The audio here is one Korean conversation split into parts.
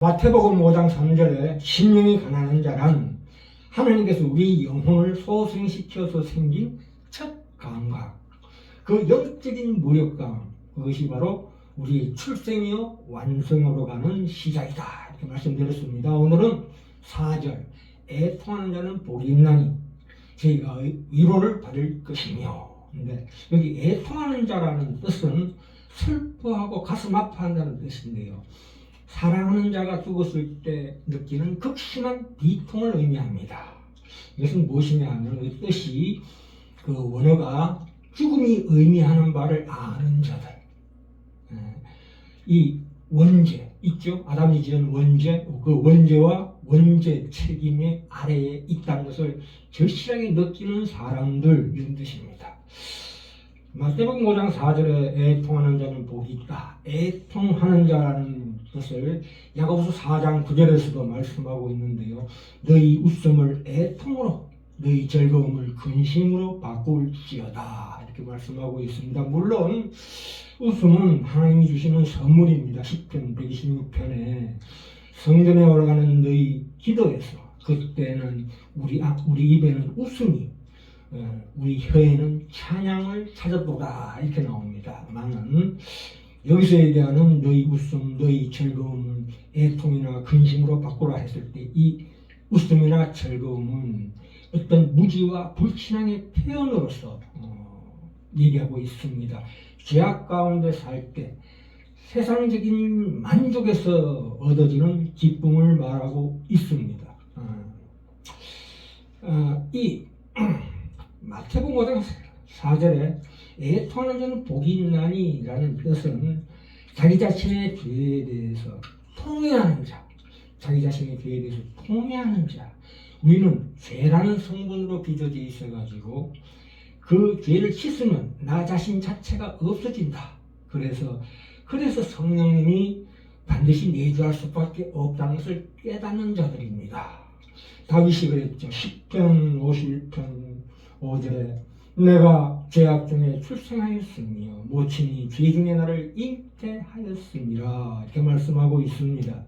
마태복음 5장 3절에 심령이 가난한 자란 하나님께서 우리 영혼을 소생시켜서 생긴 첫 감각, 그 영적인 무력감, 그것이 바로 우리 출생이요 완성으로 가는 시작이다, 이렇게 말씀드렸습니다. 오늘은 4절, 애통하는 자는 복이 있나니 저희가 위로를 받을 것이며. 근데 여기 애통하는 자라는 뜻은 슬퍼하고 가슴 아파한다는 뜻인데요, 사랑하는 자가 죽었을 때 느끼는 극심한 비통을 의미합니다. 이것은 무엇이냐 하면 이 뜻이 그 원어가 죽음이 의미하는 바를 아는 자들, 이 원죄 있죠? 아담이 지은 원죄, 그 원죄와 원죄 책임의 아래에 있다는 것을 절실하게 느끼는 사람들, 이런 뜻입니다. 마태복음 5장 4절에 애통하는 자는 복이 있다. 애통하는 자라는 것을 야고보서 4장 9절에서도 말씀하고 있는데요, 너희 웃음을 애통으로, 너희 즐거움을 근심으로 바꿀지어다, 이렇게 말씀하고 있습니다. 물론 웃음은 하나님이 주시는 선물입니다. 시편 126편에 성전에 올라가는 너희 기도에서 그때는 우리 입에는 웃음이, 우리 혀에는 찬양을 찾아보라, 이렇게 나옵니다만은 여기서 얘기하는 너희 웃음, 너희 즐거움을 애통이나 근심으로 바꾸라 했을 때 이 웃음이나 즐거움은 어떤 무지와 불신앙의 표현으로서 얘기하고 있습니다. 죄악 가운데 살 때 세상적인 만족에서 얻어지는 기쁨을 말하고 있습니다. 이 마태복음 5장 4절에 애통하는 자는 복이 있나니 라는 뜻은 자기 자신의 죄에 대해서 통회하는 자, 자기 자신의 죄에 대해서 통회하는 자. 우리는 죄라는 성분으로 빚어져 있어가지고 그 죄를 씻으면 나 자신 자체가 없어진다. 그래서 성령님이 반드시 내주할 수밖에 없다는 것을 깨닫는 자들입니다. 다윗이 그랬죠. 시편 51편 5절에 내가 죄악 중에 출생하였으며 모친이 죄 중에 나를 잉태하였습니다, 이렇게 말씀하고 있습니다.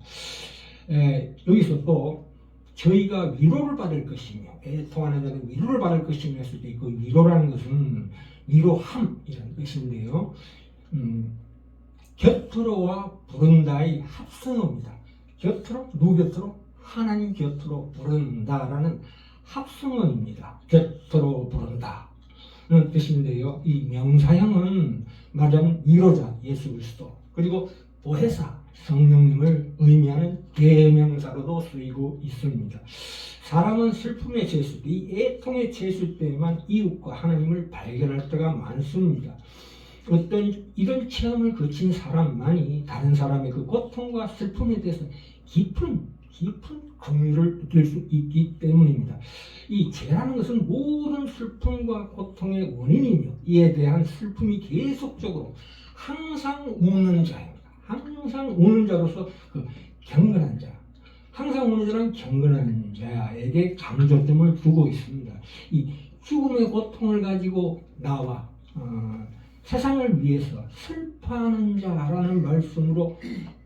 여기서 또 저희가 위로를 받을 것이며, 애통하는 자는 위로를 받을 것이며 했을 때 그 위로라는 것은 위로함이라는 뜻인데요, 곁으로와 부른다의 합성어입니다. 곁으로, 누구 곁으로? 하나님 곁으로 부른다라는 합성어입니다. 곁으로 부른다는 뜻인데요, 이 명사형은 말하자면 위로자 예수 그리스도, 그리고 보혜사 성령님을 의미하는 대명사로도 쓰이고 있습니다. 사람은 슬픔에 처했을 때, 이 애통에 처했을 때만 이웃과 하나님을 발견할 때가 많습니다. 어떤 이런 체험을 거친 사람만이 다른 사람의 그 고통과 슬픔에 대해서 깊은 긍휼을 느낄 수 있기 때문입니다. 이 죄라는 것은 모든 슬픔과 고통의 원인이며 이에 대한 슬픔이 계속적으로 항상 우는 자입니다. 항상 우는 자로서 그 경건한 자, 항상 우는 자는 경건한 자에게 강조점을 두고 있습니다. 이 죽음의 고통을 가지고 나와 세상을 위해서 슬퍼하는 자라는 말씀으로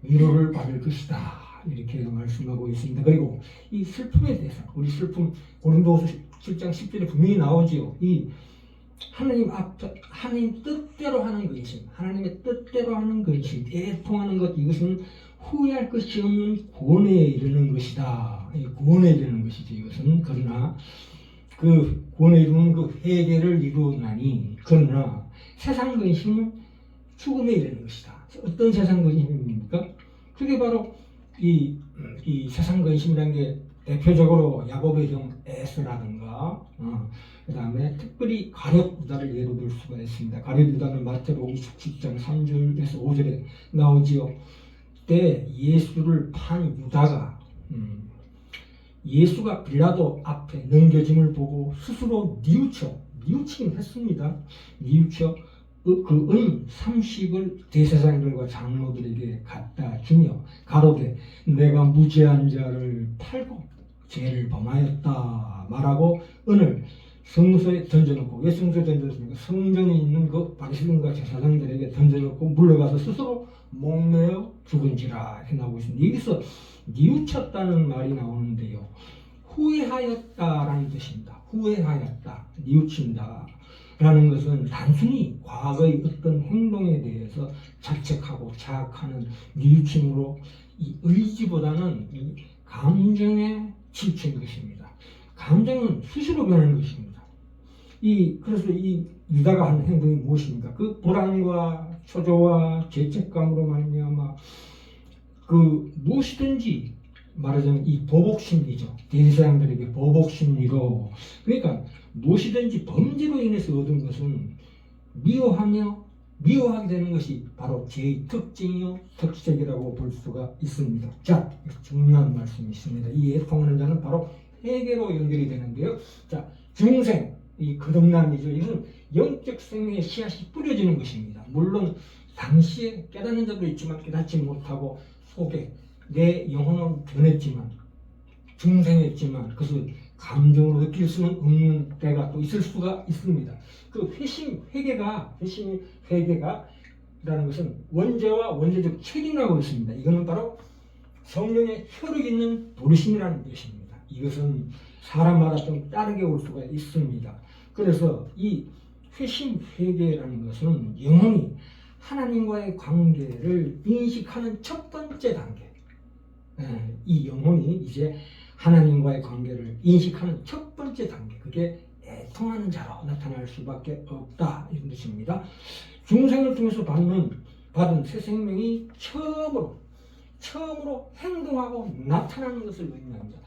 위로를 받을 것이다, 이렇게 말씀하고 있습니다. 그리고 이 슬픔에 대해서, 우리 슬픔 고린도후서 7장 10절에 분명히 나오지요. 이 하나님 앞에 하나님 뜻대로 하는 근심, 하나님의 뜻대로 하는 근심, 애통하는 것, 이것은 후회할 것이 없는 구원에 이르는 것이다. 구원에 이르는 것이지 이것은. 그러나 그 구원에 이르는 그 회개를 이루었나니, 그러나 세상 근심은 죽음에 이르는 것이다. 어떤 세상 근심입니까? 그게 바로 이 세상 근심이라는 게 대표적으로 야곱의 형 에서라든가, 그 다음에 특별히 가룟 유다를 예로 들 수가 있습니다. 가룟 유다는 마태복음 10장 3절에서 5절에 나오지요. 그때 예수를 판 유다가 예수가 빌라도 앞에 넘겨짐을 보고 스스로 뉘우치긴 했습니다. 뉘우쳐 그 은 30을 대제사장들과 장로들에게 갖다 주며 가로되 내가 무죄한 자를 팔고 죄를 범하였다 말하고 은을 성소에 던져놓고, 왜 성소에 던져놓습니까? 성전에 있는 그 바리새인과 제사장들에게 던져놓고 물러가서 스스로 목매어 죽은지라 이렇게 나오고 있습니다. 여기서 뉘우쳤다는 말이 나오는데요, 후회하였다라는 뜻입니다. 후회하였다, 뉘우친다 라는 것은 단순히 과거의 어떤 행동에 대해서 자책하고 자학하는 뉘우침으로, 이 의지보다는 이 감정에 치우친 것입니다. 감정은 수시로 변하는 것입니다. 그래서 이 유다가 한 행동이 무엇입니까? 그 불안과 초조와 죄책감으로 말미암아 무엇이든지 말하자면 이 보복심리죠. 대제사장들에게 보복심리로, 그러니까 무엇이든지 범죄로 인해서 얻은 것은 미워하게 되는 것이 바로 죄의 특징이요 특색이라고 볼 수가 있습니다. 자, 중요한 말씀이 있습니다. 이 애통하는 자는 바로 회개로 연결이 되는데요. 자, 중생, 이 거듭남이죠. 이건 영적 생명의 씨앗이 뿌려지는 것입니다. 물론 당시에 깨닫는 자도 있지만 깨닫지 못하고 속에 내 영혼은 변했지만, 중생했지만 그것을 감정으로 느낄 수는 없는 때가 또 있을 수가 있습니다. 그 회개가라는 것은 원죄와 원죄적 책임이라고 있습니다. 이거는 바로 성령의 혈육 있는 도리심이라는 것입니다. 이것은 사람마다 좀 다르게 올 수가 있습니다. 그래서 이 회개라는 것은 영혼이 하나님과의 관계를 인식하는 첫 번째 단계. 이 영혼이 이제 하나님과의 관계를 인식하는 첫 번째 단계, 그게 애통하는 자로 나타날 수밖에 없다, 이런 뜻입니다. 중생을 통해서 받은 새 생명이 처음으로 행동하고 나타나는 것을 의미합니다.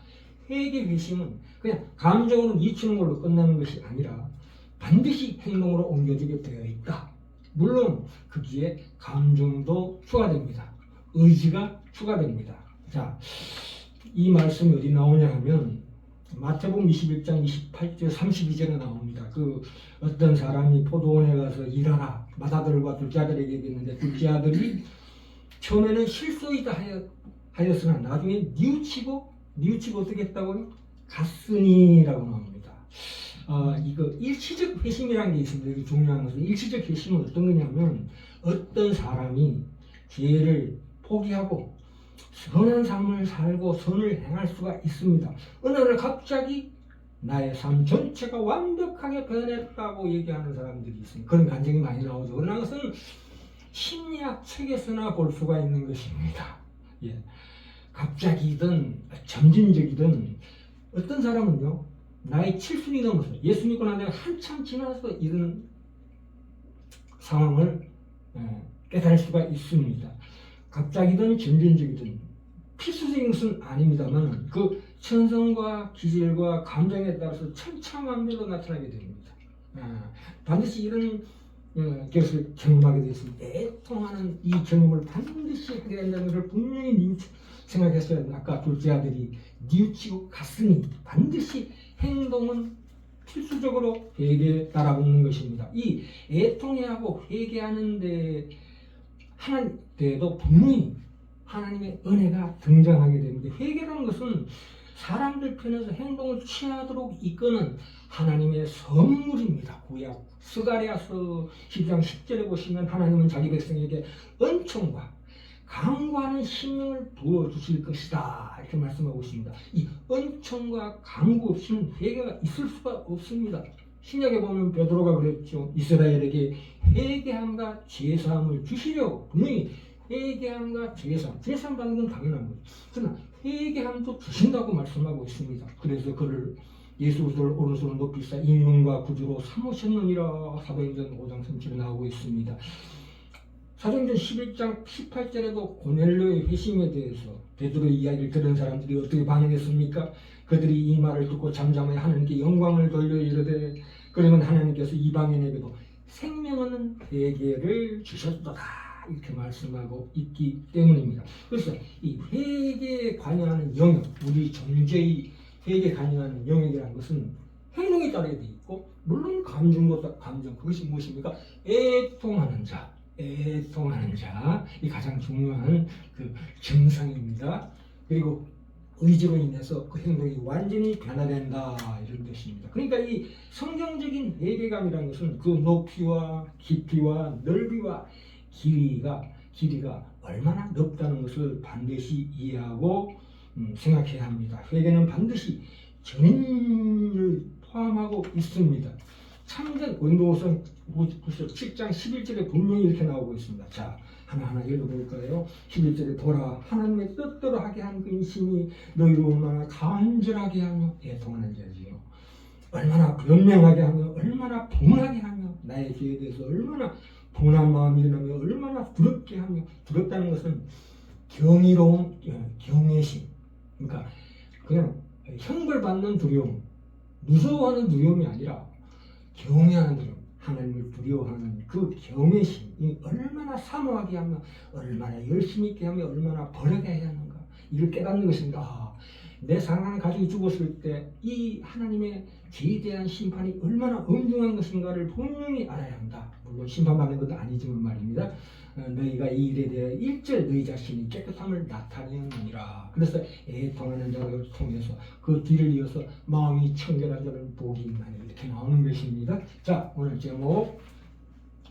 회개 회심은 그냥 감정으로 뉘우치는 걸로 끝나는 것이 아니라 반드시 행동으로 옮겨지게 되어 있다. 물론 거기에 감정도 추가됩니다. 의지가 추가됩니다. 자, 이 말씀이 어디 나오냐 하면 마태복음 21장 28절 32절에 나옵니다. 어떤 사람이 포도원에 가서 일하라, 맏아들과 둘째 아들에게 얘기했는데, 둘째 아들이 처음에는 실소이다 하였으나 나중에 뉘우치고 어떻게 했다고요? 갔으니라고 나옵니다. 이거 일시적 회심이라는 게 있습니다. 이게 중요한 것은, 일시적 회심은 어떤 거냐면, 어떤 사람이 죄를 포기하고 선한 삶을 살고 선을 행할 수가 있습니다. 어느 날 갑자기 나의 삶 전체가 완벽하게 변했다고 얘기하는 사람들이 있습니다. 그런 간증이 많이 나오죠. 그러나 것은 심리학 책에서나 볼 수가 있는 것입니다. 예. 갑자기든 점진적이든, 어떤 사람은요, 나이 7순이 넘어서 예수 믿고 난 다음에 한참 지나서 이런 상황을 깨달을 수가 있습니다. 갑자기든 점진적이든 필수적인 것은 아닙니다만, 그 천성과 기질과 감정에 따라서 천차만별로 나타나게 됩니다. 반드시 이런 것을 경험하게 되었습니다. 애통하는 이 경험을 반드시 하게 된다는 것을 분명히 생각했어야 합니다. 아까 둘째 아들이 뉘우치고 갔으니 반드시 행동은 필수적으로 회개에 따라붙는 것입니다. 이 애통해하고 회개하는 데에도 분명히 하나님의 은혜가 등장하게 됩니다. 회개라는 것은 사람들 편에서 행동을 취하도록 이끄는 하나님의 선물입니다. 구약 스가랴서 10장 10절에 보시면 하나님은 자기 백성에게 은총과 강구하는 심령을 부어주실 것이다, 이렇게 말씀하고 있습니다. 이 은총과 강구 없이는 회개가 있을 수가 없습니다. 신약에 보면 베드로가 그랬죠. 이스라엘에게 회개함과 제사함을 주시려고, 분명히 회개함과 제사함 받는 건 당연한 거죠. 그러나 회개함도 주신다고 말씀하고 있습니다. 그래서 그를 예수 그리스도를 오른손으로 높이사 인륜과 구주로 삼으셨느니라, 사도행전 5장 3절에 나오고 있습니다. 사도행전 11장 18절에도 고넬료의 회심에 대해서 베드로의 이야기를 들은 사람들이 어떻게 반응했습니까? 그들이 이 말을 듣고 잠잠하여 하나님께 영광을 돌려 이르되, 그러면 하나님께서 이방인에게도 생명 얻는 회개를 주셨도다, 이렇게 말씀하고 있기 때문입니다. 그래서 이 회개에 관여하는 영역, 우리 존재의 회개에 관여하는 영역이라는 것은 행동에 따르게 되어 있고, 물론 감정도 감정, 그것이 무엇입니까? 애통하는 자, 이 가장 중요한 그 증상입니다. 그리고 의지로 인해서 그 행동이 완전히 변화된다 이런 뜻입니다. 그러니까 이 성경적인 회개감이라는 것은 그 높이와 깊이와 넓이와 길이가 얼마나 넓다는 것을 반드시 이해하고 생각해야 합니다. 회개는 반드시 전인을 포함하고 있습니다. 참된 원도서 7장 11절에 분명히 이렇게 나오고 있습니다. 자, 하나하나 읽어볼까요? 11절에 보라, 하나님의 뜻대로 하게 한 그 인심이 너희를 얼마나 간절하게 하며 애통하는 자지요. 얼마나 변명하게 하며 얼마나 분하게 하며 나의 죄에 대해서 얼마나 분한 마음이 일어나며 얼마나 두렵게 하며, 두렵다는 것은 경이로운 경외심, 그러니까 그냥 형벌받는 두려움, 무서워하는 두려움이 아니라 경외하는 두려움, 하나님을 두려워하는 그 경외심이 얼마나 사모하게 하며 얼마나 열심히 있게 하며 얼마나 버려야 하는가, 이를 깨닫는 것입니다. 아, 내 사랑하는 가족이 죽었을 때 이 하나님의 죄에 대한 심판이 얼마나 엄중한 것인가를 분명히 알아야 한다. 물론 심판받는 것도 아니지만 말입니다. 너희가 이 일에 대해 일절 너희 자신이 깨끗함을 나타내느니라. 그래서 애통하는 자를 통해서 그 뒤를 이어서 마음이 청결한 자는 복이 있나니 이렇게 나오는 것입니다. 자, 오늘 제목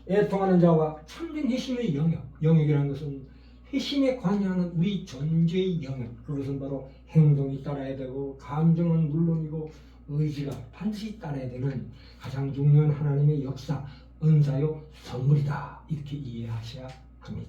애통하는 자와 참된 회심의 영역이라는 것은 회심에 관여하는 우리 존재의 영역, 그것은 바로 행동이 따라야 되고 감정은 물론이고 의지가 반드시 따라야 되는 가장 중요한 하나님의 역사, 은사요 선물이다, 이렇게 이해하셔야 합니다.